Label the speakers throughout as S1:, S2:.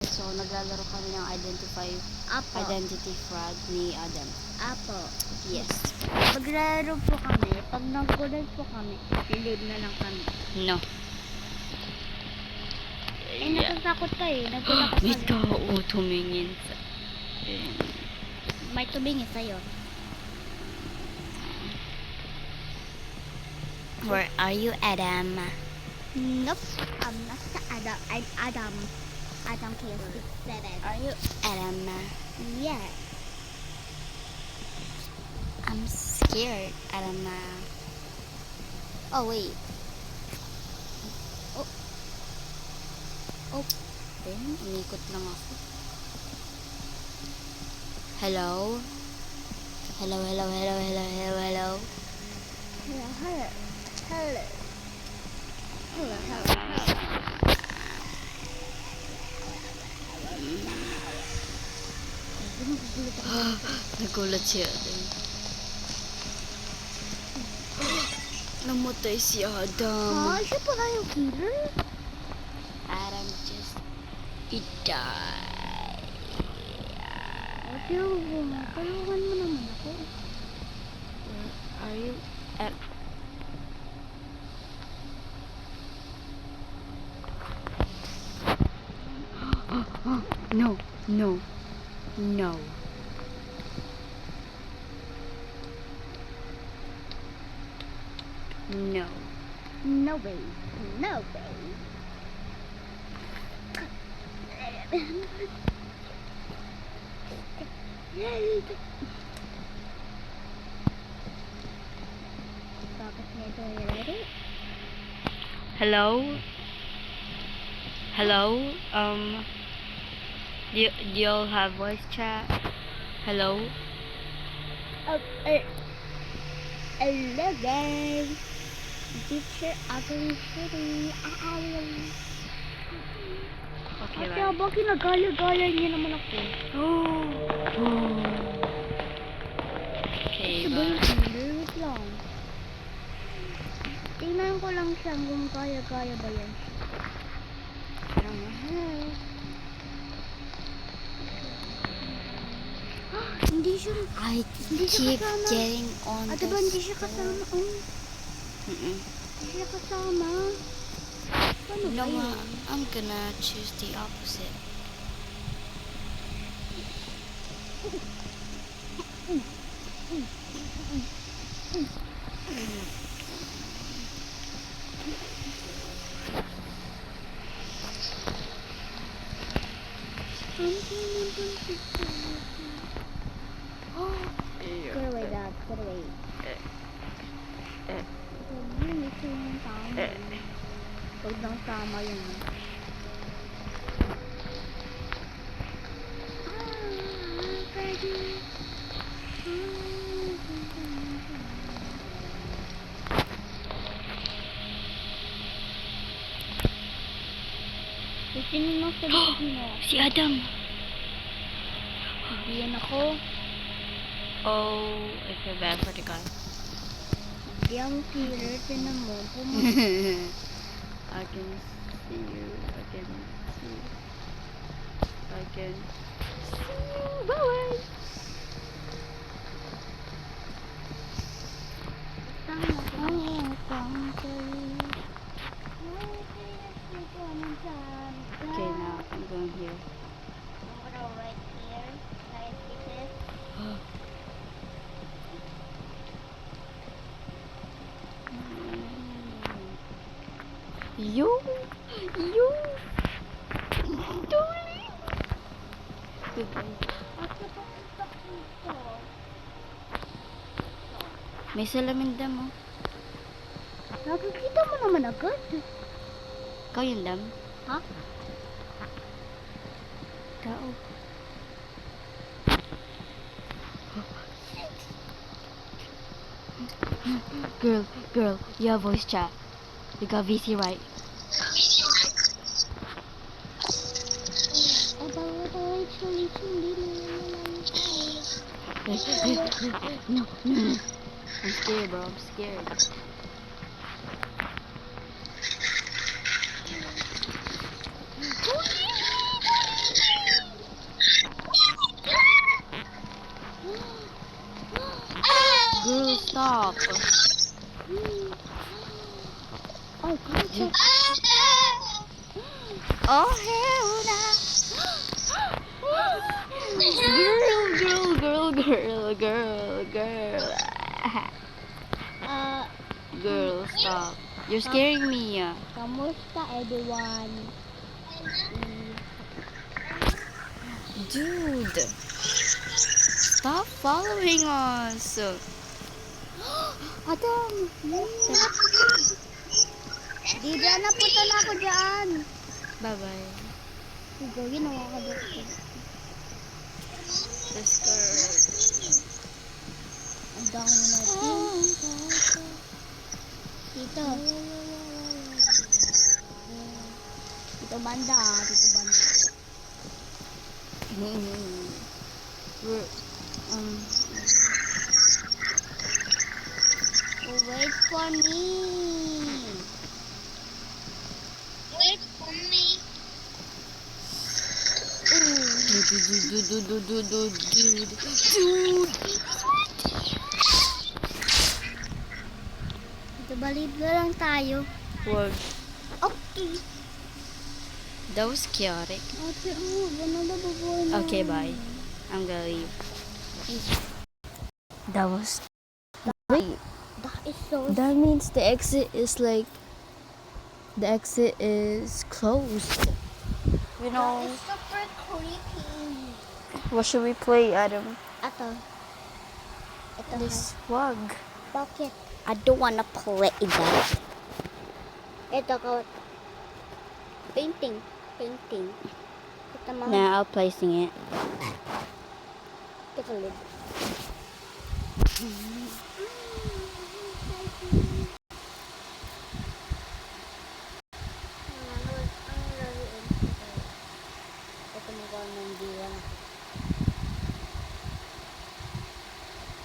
S1: So, naglalaro kami ng
S2: Apo.
S1: identity fraud ni Adam.
S2: Apo.
S1: Yes.
S2: Maglaro po kami. Pag nag-collect po kami, live na lang kami.
S1: No.
S2: Natatakot ka eh. Nagulat ka
S1: May
S2: kami.
S1: tao tumingin sa...
S2: May tumingin sa'yo.
S1: Where are you, Adam?
S2: Nope. I'm not Adam. I'm Adam. Adam K67.
S1: Are you Adam?
S2: Yeah.
S1: I'm scared, Adam. Oh, wait.
S2: Oh.
S1: Then, inikot lang ako. Hello? Hello, hello, hello, hello, hello, hello.
S2: Hello. Hello. Hello. Hello. Hello. Hello.
S1: Nagulat si Adam. Namatay si Adam.
S2: Siya pala yung killer?
S1: Adam just... He died.
S2: Tulungan mo naman ako.
S1: Where are you at? No, no, no. No.
S2: No way. No way. Bakit nito ready?
S1: Hello? Hello? Do y'all have voice chat? Hello?
S2: Hello guys. Teacher ugly city.
S1: Okay,
S2: Ate,
S1: bye.
S2: abang kinagaya-gaya niya naman ako.
S1: Okay,
S2: Sabi yung
S1: bye.
S2: killer, wait lang. Tingnan ko lang siya kung kaya-kaya ba yan. Hindi siya,
S1: I
S2: hindi siya
S1: keep
S2: kasama.
S1: getting on
S2: Ate ba, hindi siya kasama.
S1: Mm-mm.
S2: Hindi siya kasama. Paano
S1: You know
S2: ba
S1: what?
S2: yun?
S1: I'm gonna choose the opposite.
S2: Put away that, put away. Sabi, ito yung tama. Huwag nang tama yun. Tingin mo sa likod mo.
S1: Si Adam!
S2: Hindi yan ako.
S1: Oh, I feel bad for the guy.
S2: Hindi ang killer. Tinan mo. Pumunta.
S1: I can see you. I can see you. I can see you. Bye-bye! Okay, now I'm going here.
S2: Right here. Like this.
S1: You! Darling! Goodbye. May salamin dam, oh.
S2: Nakikita mo naman agad.
S1: Ikaw yung dam?
S2: Ha?
S1: Tao. Girl, you have voice chat. You got VC right. No. I'm scared, bro. I'm scared. stop.
S2: Oh, God. Oh, hell nah.
S1: Girl.
S2: Uh,
S1: Girl, stop. You're scaring me.
S2: kamusta everyone?
S1: Dude, stop following us.
S2: Adam! Di dyan, napunta na ako dyan.
S1: Bye-bye.
S2: Sige, ginawa ko dito.
S1: Let's go.
S2: Ang dami natin. Dito. Dito banda, dito banda.
S1: We're,
S2: Oh, wait for me. Wait for me.
S1: dude.
S2: Dito balik na lang tayo.
S1: Wag.
S2: Okay.
S1: That was chaotic.
S2: Ate, ganun na babuhay na.
S1: Okay, bye. I'm gonna leave. That was. Wait.
S2: That is so...
S1: That means the exit is like. The exit is closed. You know.
S2: That is super creepy.
S1: What should we play, Adam?
S2: Ito. Ito.
S1: This wag.
S2: Bakit? I don't wanna play that. Ito ko. Painting. Kita mo.
S1: Nah, I'll play sing it.
S2: Kita ulit.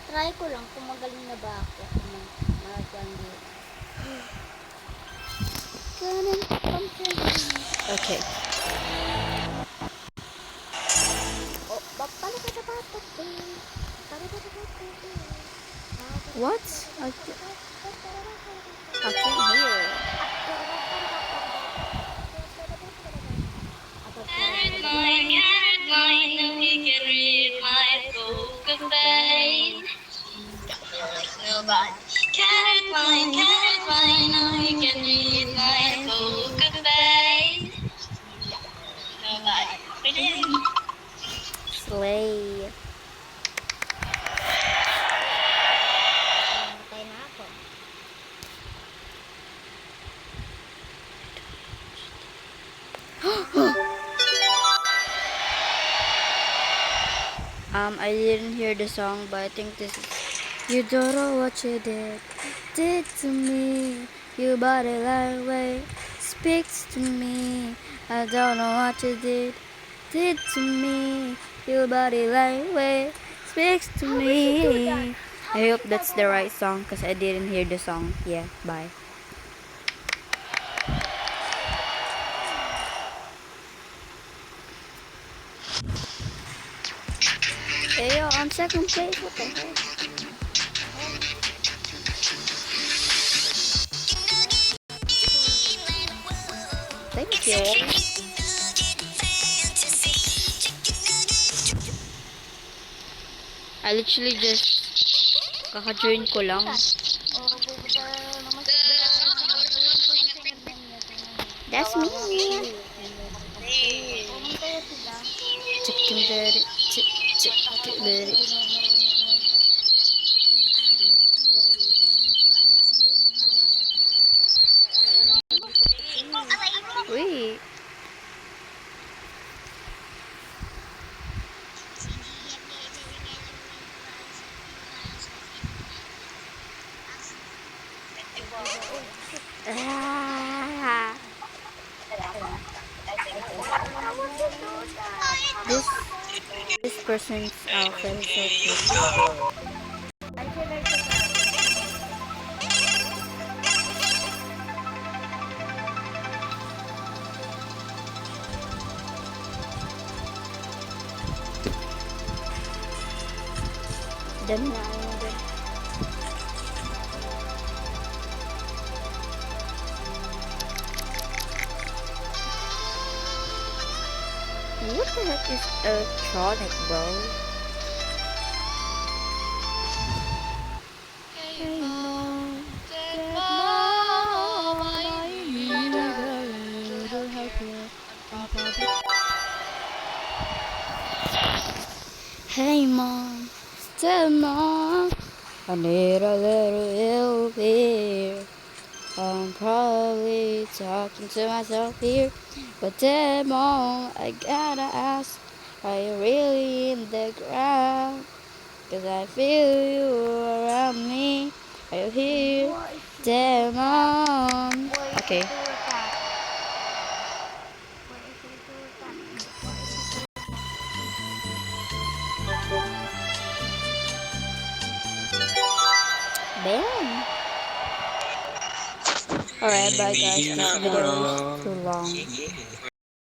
S2: Try ko lang kung magaling na ba ako kung mag-candy.
S1: Okay.
S2: Oh,
S1: What? I can't hear.
S3: Caroline, now you can read my book of fate. Nobody. Caroline, now you can read my book of fate. Nobody.
S1: Slay.
S2: Matay na ako.
S1: I didn't hear the song, but I think this is. You don't know what you did to me. Your body that way speaks to me. I don't know what you did to me. Your body that way speaks to me. I hope that's the right song, cause I didn't hear the song. Yeah, bye. Hey, yo, on second place, what the hell? Thank you. I literally just kaka-join ko lang. That's me. Chicken dirty. Chicken dirty. Wait. Ah. This person's outfit is so cute. Dami na ayaw din. What the heck is electronic, bro? Hey mom, mom, I need a little help here. Hey mom, tell mom I need a little help here. I'm probably talking to myself here, but tell mom I gotta ask, are you really in the ground? 'Cause I feel you around me. Are you here? Tell mom. Okay. Damn. Alright, bye guys. This video is too long.